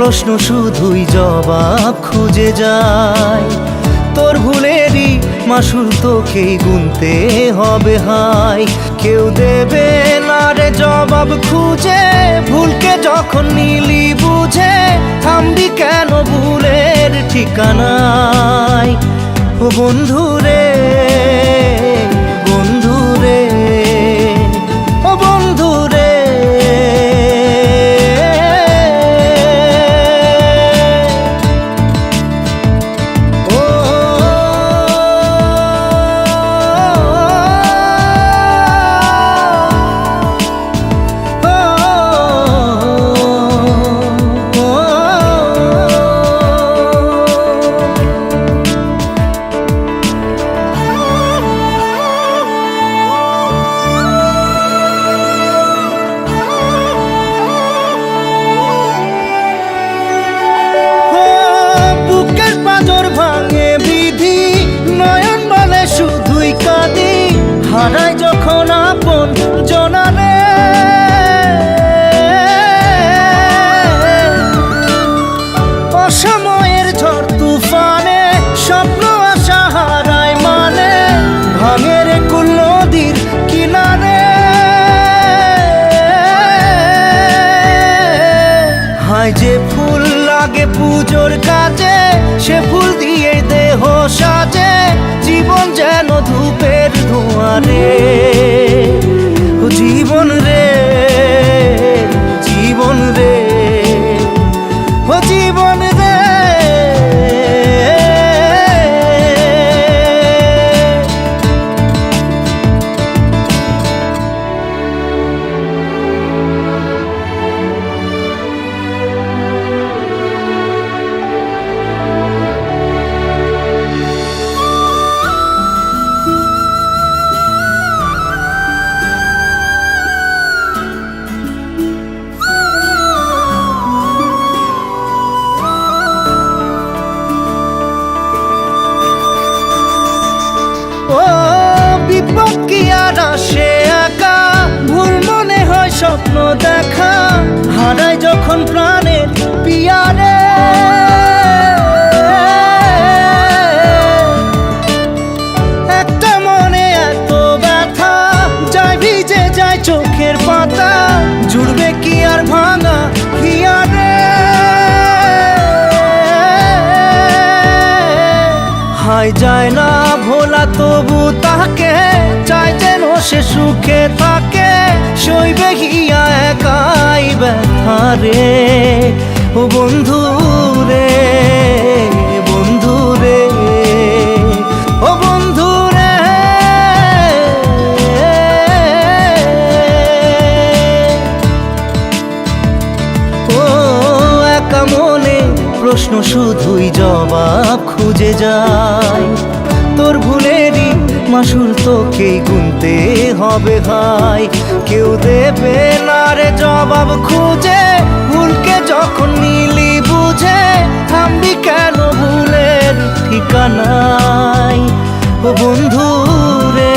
প্রশ্ন শুধুই জবাব খুঁজে যায়। তোর ভুলেরই মাসুল তোকেই গুনতে হবে হাই। কেউ দেবে না রে জবাব খুঁজে, ভুলকে যখন নিলি বুঝে থামবি কেন ভুলের ঠিকানায়। ও বন্ধু রে, বন্ধু রে, ও বন্ধু রে। হারাই যখন আপন জনারে, অসময়ের ঝড় তুফানে স্বপ্ন আশা হারায় মানে, ভাঙের কুল নদীর কিনারে। হায় যে ফুল লাগে পুজোর কাজে, সে ফুল দিয়ে দেহ সাজে, জীবন যেন ধূপের ধোঁয়ারে। ও জীবন রে, জীবন রে, ও জীবন রে। ও বিপদ কি আর আসে একা, ভুল মনে হয় স্বপ্ন দেখা, হারাই যখন প্রাণের পিয়ারে। একটা মনে এত ব্যথা, যায় ভিজে যায় চোখের পাতা, জুড়বে কি আর ভাঙা হিয়ারে। হায় যায় না ভোলা তবু তাকে, চাই যেন সে সুখে থাকে, সইবে হিয়া একাই ব্যথা রে। ও বন্ধু রে, বন্ধু রে, ও বন্ধু রে। ও একা মনে প্রশ্ন শুধুই জবাব খুঁজে যায়। তোর ভুলেরই মাসুল তোকেই গুনতে হবে ভাই। কেউ দেবে না রে জবাব খুঁজে, ভুলকে যখন নিলি বুঝে থামবি কেন ভুলের ঠিকানায়। ও বন্ধু রে।